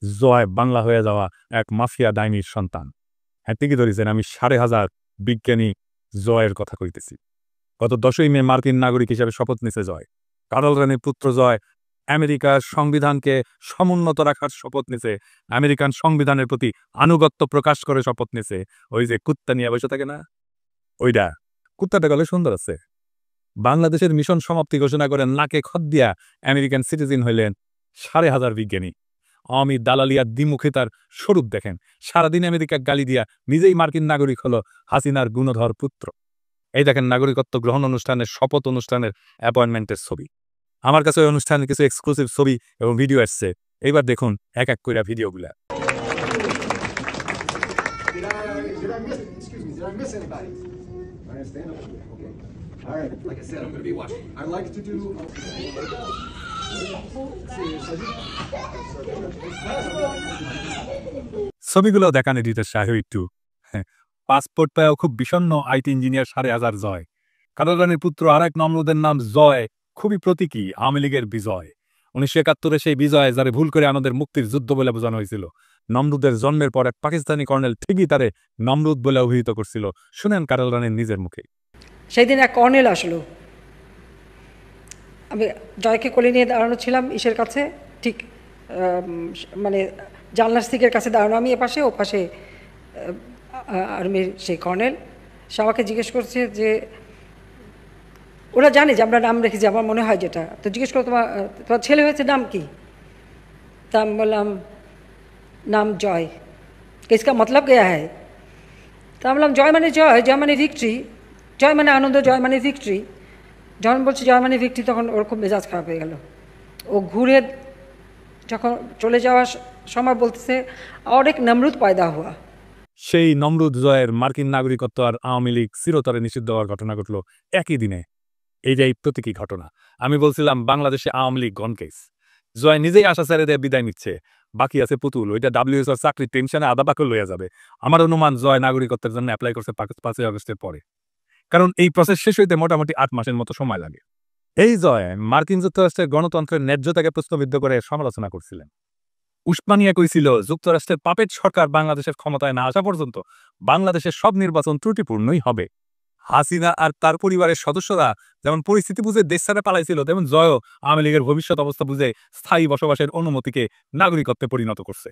জয় বাংলা হয়ে যাওয়া এক মাফিয়া ডাইনির সন্তান। হ্যাঁ, ঠিকই ধরেছেন, আমি 5,500 বিজ্ঞানী জয়ের কথা কইতেছি। গত 10ই মে মার্কিন নাগরিক হিসেবে শপথ নিছে জয়। কার্ল রানির পুত্র জয় আমেরিকার সংবিধানকে সমুন্নত রাখার শপথ নিছে, আমেরিকান সংবিধানের প্রতি আনুগত্য প্রকাশ করে শপথ নিছে। ওই যে কুত্তা নিয়ে বসে থাকে না, ওইটা কুত্তাটা গলে সুন্দর আছে। বাংলাদেশের মিশন সমাপ্তি ঘোষণা করে নাকে খত দিয়া আমেরিকান সিটিজেন হইলেন 5,500 বিজ্ঞানী। আওয়ামী দালালিয়ার দ্বিমুখিতার স্বরূপ দেখেন। সারাদিন আমেরিকা গালি দিয়া নিজেই মার্কিন নাগরিক হলো হাসিনার গুণধর পুত্র। এই দেখেন নাগরিকত্ব গ্রহণ অনুষ্ঠানের, শপথ অনুষ্ঠানের অ্যাপয়েন্টমেন্টের ছবি। আমার কাছে ওই অনুষ্ঠানের কিছু এক্সক্লুসিভ ছবি এবং ভিডিও আসছে। এইবার দেখুন এক এক কইরা ভিডিওগুলা। ছবিগুলো দেখান এডিটর সাহেব একটু। পাসপোর্ট পাওয়া খুব বিষণ্ণ আইটি ইঞ্জিনিয়ার 5,500 জয়। কার্ল রানির পুত্র আর এক নমরুদের নাম জয়, খুবই প্রতীকী আওয়ামী লীগের বিজয়। 1971 সেই বিজয় যারে ভুল করে আমাদের মুক্তির যুদ্ধ বলে বোঝানো হয়েছিল। নমরুদের জন্মের পর এক পাকিস্তানি কর্নেল ঠিকই তারে নমরুদ বলে অভিহিত করছিল। শুনেন কার্ল রানির নিজের মুখে। সেই দিন এক কর্নেল আসলো, আমি জয়কে কোলে নিয়ে দাঁড়ানো ছিলাম ইসের কাছে, ঠিক মানে জানলার সিকের কাছে দাঁড়ানো, আমি এপাশে ও পাশে আর্মির সেই কর্নেল। সে আমাকে জিজ্ঞেস করছে যে ওরা জানে যে আমরা নাম রেখেছি, আমার মনে হয় যেটা, তো জিজ্ঞেস করো তোমার ছেলে হয়েছে নাম কি? তা আমি বললাম নাম জয়। কিসকা মতলব গয়া হ্যায়? তা আমি বললাম জয় মানে জয়, জয় মানে ভিক্টরি, জয় মানে আনন্দ, জয় মানে ভিক্টরি। যখন বলছি জয় মানে ভিক্টরি তখন ওর খুব মেজাজ খারাপ হয়ে গেল। ও ঘুরে যখন চলে যাওয়ার সময় বলতেছে और एक नमरूद पैदा हुआ। সেই নমরুদ জয়ের মার্কিন নাগরিকত্ব আর আওয়ামী লীগ চিরতরে নিষিদ্ধ হওয়ার ঘটনা ঘটল একই দিনে। এইটাই প্রতীকী ঘটনা। আমি বলছিলাম বাংলাদেশে আওয়ামী লীগ গন কেস। জয় নিজেই আশা ছেড়ে দিয়ে বিদায় নিচ্ছে, বাকি আছে পুতুল। ওইটা ডাব্লিউএসওর চাকরির টেনশনে আধা পাকে লইয়া যাবে। আমার অনুমান জয় নাগরিকত্বের জন্য অ্যাপ্লাই করছে 5ই আগস্টের পরে, কারণ এই প্রসেস শেষ হইতে মোটামুটি 8 মাসের মতো সময় লাগে। এই জয় মার্কিন যুক্তরাষ্ট্রের গণতন্ত্রের ন্যায্যতাকে প্রশ্নবিদ্ধ করে সমালোচনা করছিলেন। উসমানিয়া কইছিল যুক্তরাষ্ট্রের পাপেট সরকার বাংলাদেশের ক্ষমতায় না আসা পর্যন্ত বাংলাদেশের সব নির্বাচন ত্রুটিপূর্ণই হবে। হাসিনা আর তার পরিবারের সদস্যরা যেমন পরিস্থিতি বুঝে দেশ ছেড়ে পালাইছিল, তেমন জয়ও আওয়ামী লীগের ভবিষ্যৎ অবস্থা বুঝে স্থায়ী বসবাসের অনুমতিকে নাগরিকত্বে পরিণত করছে।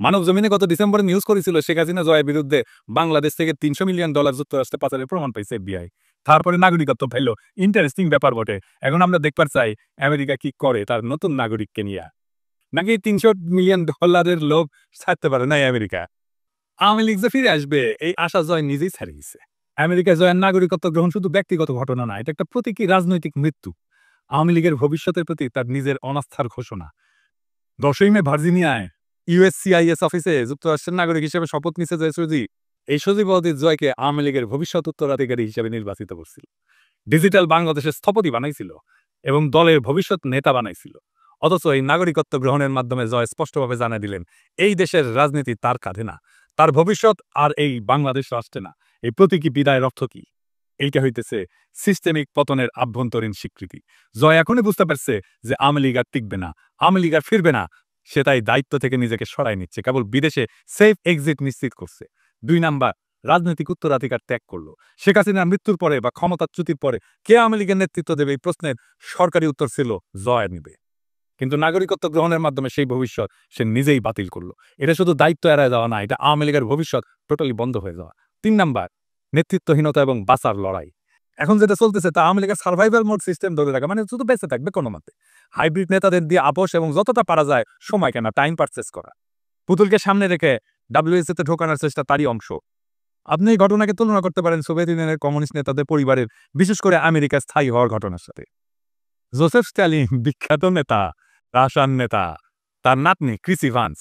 মানব জমিনে গত ডিসেম্বরে নিউজ করেছিল শেখ হাসিনা জয়ের বিরুদ্ধে বাংলাদেশ থেকে $300 মিলিয়ন যুক্তরাষ্ট্রে পাচারের প্রমাণ পাইছে FBI। তারপরে নাগরিকত্ব পাইল। ইন্টারেস্টিং ব্যাপার বটে। এখন আমরা দেখবার চাই আমেরিকা কি করে তার নতুন নাগরিককে নিয়ে। নাকি $300 মিলিয়ন লোভ ছাড়তে পারে না আমেরিকা। আওয়ামী লীগ যে ফিরে আসবে এই আশা জয় নিজেই ছাড়ে গেছে। আমেরিকা জয়ের নাগরিকত্ব গ্রহণ শুধু ব্যক্তিগত ঘটনা না, এটা একটা প্রতীকী রাজনৈতিক মৃত্যু। আওয়ামী লীগের ভবিষ্যতের প্রতি তার নিজের অনাস্থার ঘোষণা। 10ই মে ভার্জিনিয়ায় USCIS অফিসে যুক্তরাষ্ট্রের নাগরিক হিসেবে শপথ নিছে যে সজীব, এই সজীব অদিত জয়কে আওয়ামী লীগের ভবিষ্যৎ উত্তরাধিকারী হিসেবে নির্বাচিত করছিল। ডিজিটাল বাংলাদেশের স্থপতি বানাইছিল এবং দলের ভবিষ্যৎ নেতা বানাইছিল। অথচ এই নাগরিকত্ব গ্রহণের মাধ্যমে জয় স্পষ্টভাবে জানিয়ে দিলেন এই দেশের রাজনীতি তার কাঁধে না, তার ভবিষ্যৎ আর এই বাংলাদেশ রাষ্ট্রে না। এই প্রতীকী বিদায়ের অর্থ কি? এইটা হইতেছে সিস্টেমিক পতনের আভ্যন্তরীণ স্বীকৃতি। জয় এখনই বুঝতে পারছে যে আওয়ামী লীগ আর টিকবে না, আওয়ামী লীগ আর ফিরবে না। সে তাই দায়িত্ব থেকে নিজেকে সরাই নিচ্ছে, কেবল বিদেশে সেফ এক্সিট নিশ্চিত করছে। 2 নাম্বার, রাজনৈতিক উত্তরাধিকার ত্যাগ করলো। শেখ হাসিনার মৃত্যুর পরে বা ক্ষমতাচ্যুতির পরে কে আওয়ামী লীগের নেতৃত্ব দেবে এই প্রশ্নের সরকারি উত্তর ছিল জয় নিবে। কিন্তু নাগরিকত্ব গ্রহণের মাধ্যমে সেই ভবিষ্যৎ সে নিজেই বাতিল করলো। এটা শুধু দায়িত্ব এড়ায় যাওয়া না, এটা আওয়ামী লীগের ভবিষ্যৎ টোটালি বন্ধ হয়ে যাওয়া। 3 নাম্বার, নেতৃত্বহীনতা এবং বাঁচার লড়াই। এখন যেটা চলতেছে তা আওয়ামী লীগের সার্ভাইভাল মোড সিস্টেম ধরে রাখা, মানে শুধু বেঁচে থাকবে কোনো মতে। হাইব্রিড নেতাদের দিয়ে আপোষ এবং যতটা পারা যায় সময় কেনা, টাইম পারচেস করা। পুতুলকে সামনে রেখে WSA তে ঢোকানোর চেষ্টা তারই অংশ। আপনি এই ঘটনাকে তুলনা করতে পারেন সোভিয়েত ইউনিয়নের কমিউনিস্ট নেতাদের পরিবারের, বিশেষ করে আমেরিকা স্থায়ী হওয়ার ঘটনার সাথে। জোসেফ স্ট্যালিন বিখ্যাত নেতা, রাশিয়ান নেতা, তার নাতনি ক্রিস ইভান্স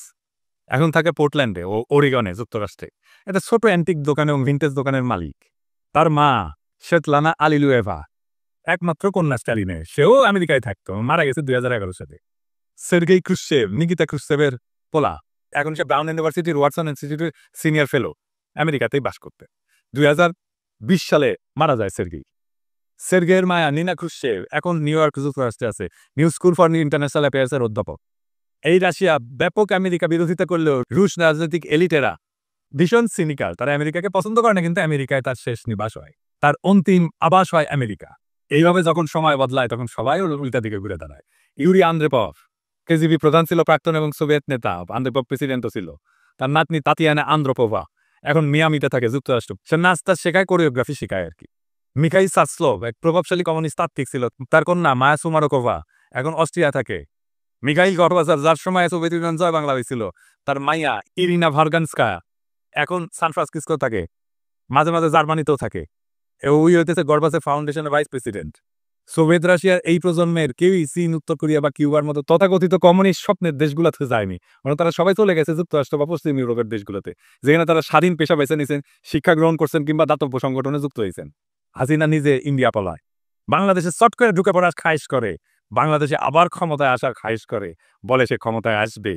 এখন থাকে পোর্টল্যান্ডে ও ওরিগনে যুক্তরাষ্ট্রে। একটা ছোট অ্যান্টিক দোকানে এবং ভিন্টেজ দোকানের মালিক। তার মা শেতলানা আলিলুয়েভা একমাত্র কন্যা স্ট্যালিনের, সেও আমেরিকায় থাকতো, মারা গেছে 2011 সালে। সের্গেই ক্রুশ্চেভ নিকিতা ক্রুশ্চেভের পোলা, এখন সে ব্রাউন ইউনিভার্সিটির ওয়াটসন ইনস্টিটিউটের সিনিয়র ফেলো, আমেরিকাতেই বাস করতে। 2020 সালে মারা যায় সের্গেই। সের্গের মায়া নিনা ক্রুশ্চেভ এখন নিউ ইয়র্ক যুক্তরাষ্ট্রে আছে, নিউ স্কুল ফর ইন্টারন্যাশনাল অ্যাফেয়ার্সের অধ্যাপক। এই রাশিয়া ব্যাপক আমেরিকা বিরোধিতা করলেও রুশ রাজনৈতিক এলিটেরা ভীষণ সিনিক্যাল। তারা আমেরিকাকে পছন্দ করে না, কিন্তু আমেরিকায় তার শেষ নিবাস হয়, তার অন্তিম আবাস হয় আমেরিকা। এইভাবে যখন সময় বদলায় তখন সবাই উল্টা দিকে ঘুরে দাঁড়ায়। ইউরি আন্দ্রেপভ কেজিবি প্রধান ছিল প্রাক্তন এবং সোভিয়েত নেতা। আন্দ্রেপভ প্রেসিডেন্টও ছিল। তার নাতনি তাতিয়ানা আন্দ্রোপোভা এখন মিয়ামিতে থাকে, যুক্তরাষ্ট্র। সে নাচটা শেখায়, কোরিওগ্রাফি শেখায় আর কি। মিখাইল সাসলোভ এক প্রভাবশালী কমিউনিস্ট তাত্ত্বিক ছিল। তার কন্যা মায়া সুমারোকোভা এখন অস্ট্রিয়া থাকে। মিখাইল গর্বাজার, যার সময় সোভিয়েত ইউনিয়ন জয় বাংলা হয়েছিল, তার মাইয়া ইরিনা ভার্গানস্কায়া এখন সান ফ্রান্সিসকো থাকে, মাঝে মাঝে জার্মানিতেও থাকে। ওই হইতেছে গর্বাচেভ ফাউন্ডেশনের ভাইস প্রেসিডেন্ট। সোভিয়েত রাশিয়ার এই প্রজন্মের কেউই চীন, উত্তর কোরিয়া বা কিউবার মতো তথাকথিত কমিউনিস্ট স্বপ্নের দেশগুলোতে যায়নি। মানে তারা সবাই চলে গেছে যুক্তরাষ্ট্র বা পশ্চিম ইউরোপের দেশগুলোতে, যেখানে তারা স্বাধীন পেশা বেছে নিয়েছেন, শিক্ষা গ্রহণ করছেন কিংবা দাতব্য সংগঠনে যুক্ত হয়েছেন। হাসিনা নিজে ইন্ডিয়া পলায়, বাংলাদেশে চট করে ঢুকে পড়ার খায়েশ করে, বাংলাদেশে আবার ক্ষমতায় আসার খায়েশ করে, বলে সে ক্ষমতায় আসবে।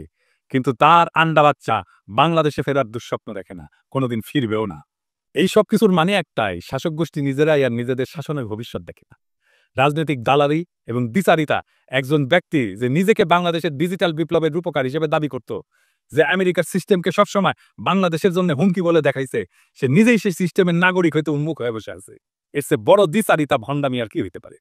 কিন্তু তার আন্ডা বাচ্চা বাংলাদেশে ফেরার দুঃস্বপ্ন দেখে না, কোনোদিন ফিরবেও না। এই সব কিছুর মানে একটাই, শাসক গোষ্ঠী নিজেরাই আর নিজেদের শাসনের ভবিষ্যৎ দেখে না। রাজনৈতিক দালালি এবং দ্বিচারিতা। একজন ব্যক্তি যে নিজেকে বাংলাদেশের ডিজিটাল বিপ্লবের রূপকার হিসেবে দাবি করত, যে আমেরিকার সিস্টেমকে সবসময় বাংলাদেশের জন্য হুমকি বলে দেখাইছে, সে নিজেই সেই সিস্টেমের নাগরিক হইতে উন্মুখ হয়ে বসে আছে। এর চেয়ে বড় দ্বিচারিতা, ভণ্ডামি আর কি হইতে পারে?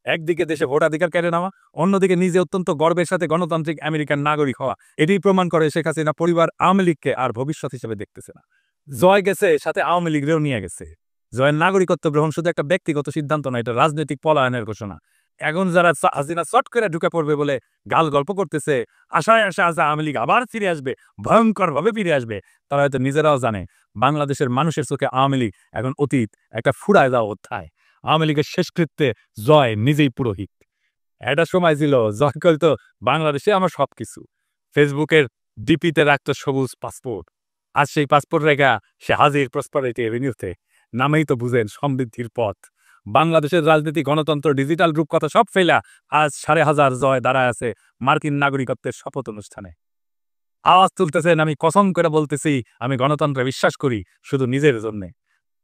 একদিকে দেশে ভোটাধিকার কেড়ে নেওয়া, অন্যদিকে নিজে অত্যন্ত গর্বের সাথে গণতান্ত্রিক আমেরিকান নাগরিক হওয়া। এটি প্রমাণ করে শেখ হাসিনা পরিবার আওয়ামী লীগকে আর ভবিষ্যৎ হিসেবে দেখতেছে না। জয় গেছে, সাথে আওয়ামী লীগরেও নিয়ে গেছে। জয়ের নাগরিকত্ব গ্রহণ শুধু একটা ব্যক্তিগত সিদ্ধান্ত না, এটা রাজনৈতিক পলায়নের ঘোষণা। এখন যারা হাসিনা চট করে ঢুকে পড়বে বলে গাল গল্প করতেছে, আশায় আশা আছে আওয়ামী লীগ আবার ফিরে আসবে, ভয়ঙ্কর ভাবে ফিরে আসবে, তারা হয়তো নিজেরাও জানে বাংলাদেশের মানুষের চোখে আওয়ামী লীগ এখন অতীত, একটা ফুরায় যাওয়া অধ্যায়। আওয়ামী লীগের শেষকৃত্যে জয় নিজেই পুরোহিত। একটা সময় ছিল জয় কইতো বাংলাদেশে আমার সবকিছু, ফেসবুকের ডিপিতে রাখতো সবুজ পাসপোর্ট। আজ সেই পাসপোর্ট রেখা সে হাজির প্রসপারিটি এভিনিউতে। নামেই তো বুঝেন সমৃদ্ধির পথ। বাংলাদেশের রাজনীতি, গণতন্ত্র, ডিজিটাল রূপকথা সব ফেলা আজ 5,500 জয় দাঁড়ায় আছে মার্কিন নাগরিকত্বের শপথ অনুষ্ঠানে। আওয়াজ তুলতেছেন, আমি কসম করে বলতেছি আমি গণতন্ত্রে বিশ্বাস করি, শুধু নিজের জন্যে।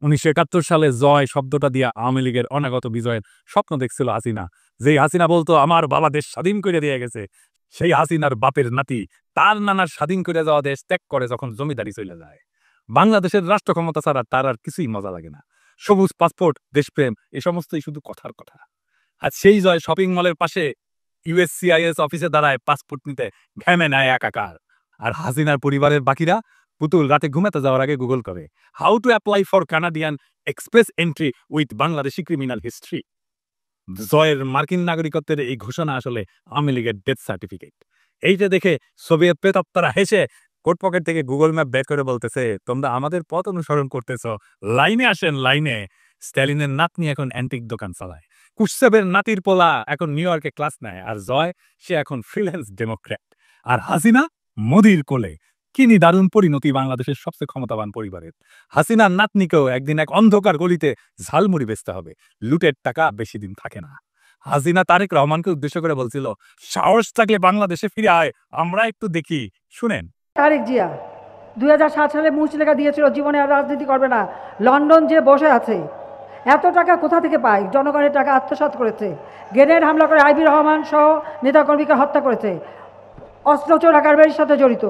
1971 সালে জয় শব্দটা দিয়া আওয়ামী লীগের অনাগত বিজয়ের স্বপ্ন দেখছিল হাসিনা। যেই হাসিনা বলতো আমার বাবা দেশ স্বাধীন করে দিয়ে গেছে, সেই হাসিনার বাপের নাতি তার নানার স্বাধীন করে যাওয়া দেশ ত্যাগ করে যখন জমিদারি চলে যায়। বাংলাদেশের রাষ্ট্র ক্ষমতা ছাড়া তার আর কিছুই মজা লাগে না। সবুজ পাসপোর্ট, দেশপ্রেম, এ সমস্তই শুধু কথার কথা। আর সেই জয় শপিং মলের পাশে ইউএসসিআইএস অফিসে দাঁড়ায় পাসপোর্ট নিতে ঘেমে নেয় একাকার। আর হাসিনার পরিবারের বাকিরা পুতুল রাতে ঘুমাতে যাওয়ার আগে গুগল করে how to apply for Canadian express entry with Bangladeshi criminal history. জয়ের মার্কিন নাগরিকত্বের এই ঘোষণা আসলে আওয়ামী লীগের ডেথ সার্টিফিকেট। এইটা দেখে সোভিয়েত প্রেতাত্মারা হেসে কোট পকেট থেকে গুগল ম্যাপ বের করে বলতেছে, তোমরা আমাদের পথ অনুসরণ করতেছ, লাইনে আসেন লাইনে। স্ট্যালিনের নাতনি এখন অ্যান্টিক দোকান চালায়, কুশ্চেভের নাতির পোলা এখন নিউ ইয়র্কে ক্লাস নেয়, আর জয় সে এখন ফ্রিল্যান্স ডেমোক্র্যাট। আর হাসিনা মোদির কোলে। কি দারুণ পরিণতি বাংলাদেশের সবচেয়ে ক্ষমতাবান পরিবারের। হাসিনার নাতনিকেও একদিন এক অন্ধকার গলিতে ঝালমুড়ি বেচতে হবে। লুটের টাকা বেশি দিন থাকে না। হাসিনা তারেক রহমানকে উদ্দেশ্য করে বলছিল, সাহস থাকলে বাংলাদেশে ফিরে আয়, আমরা একটু দেখি। শুনেন, তারেক জিয়া 2007 সালে মুচলেখা দিয়েছিল জীবনে আর রাজনীতি করবে না। লন্ডন যে বসে আছে, এত টাকা কোথা থেকে পায়? জনগণের টাকা আত্মসাৎ করেছে, গ্রেনেড হামলা করে আইবি রহমান সহ নেতাকর্মীকে হত্যা করেছে, অস্ত্র চোরা কারবারির সাথে জড়িত,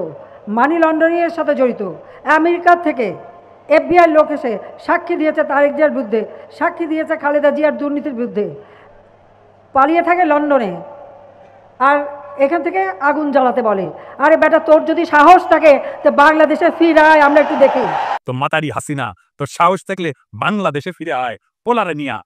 মানি লন্ডারিংয়ের সাথে জড়িত। আমেরিকার থেকে এফবিআই লোক এসে সাক্ষী দিয়েছে তারেক জিয়ার বিরুদ্ধে, সাক্ষী দিয়েছে খালেদা জিয়ার দুর্নীতির বিরুদ্ধে। পালিয়ে থাকে লন্ডনে, আর এখান থেকে আগুন জ্বালাতে বলে। আরে বেটা, তোর যদি সাহস থাকে তো বাংলাদেশে ফিরে আয়, আমরা একটু দেখি। তো মাতারি হাসিনা, তোর সাহস থাকলে বাংলাদেশে ফিরে আয়, পোলারে নিয়া।